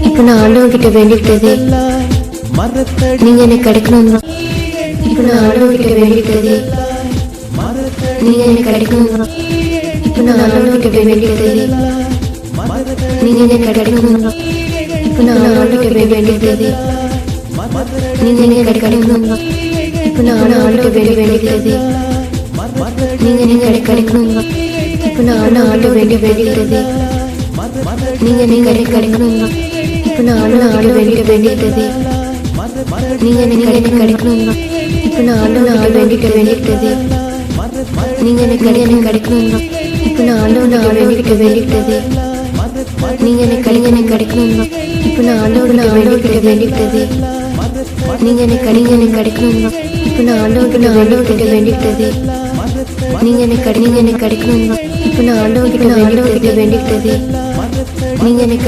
இப்ப நான் ஆண்டவன் கிட்ட வேண்டிக்கிட்டது நீங்க எனக்கு கிடைக்கணும். இப்ப நான் ஆண்டவன் கிட்ட வேண்டிக்கிட்டது நீங்க எனக்கு கிடைக்கணும். இப்ப நான் ஆண்டவன் கிட்ட வேண்டிக்கிட்டது நீங்க எனக்கு கிடைக்கணும். இப்ப நான் ஆண்டவன் கிட்ட வேண்டிக்கிட்டது நீங்க எனக்கு கிடைக்கணும். இப்ப நான் ஆண்டவன் கிட்ட வேண்டிக்கிட்டது நீங்க எனக்கு கிடைக்கணும். இப்ப நான் ஆண்டவன் வேண்டிக்கிட்டது நீங்க எனக்கு கிடைக்கணும். இப்ப நான் ஆண்டவன் வேண்டிக்கிட்டது நீங்க எனக்கு கிடைக்கணும். இப்ப நான் ஆண்டவன் வேண்டிக்கிட்டது நீங்க எனக்கு கிடைக்கணும். இப்ப நான் ஆண்டவன் வேண்டிக்கிட்டது நீங்க எனக்கு கிடைக்கணும். இப்ப நான் ஆண்டவன் வேண்டிக்கிட்டது நீங்க எனக்கு கிடைக்கணும். இப்ப நான் ஆண்டவன் வேண்டிக்கிட்டது நீங்க எனக்கு கிடைக்கணும். இப்ப நான் ஆண்டவன் வேண்டிக்கிட்டது நீங்க எனக்கு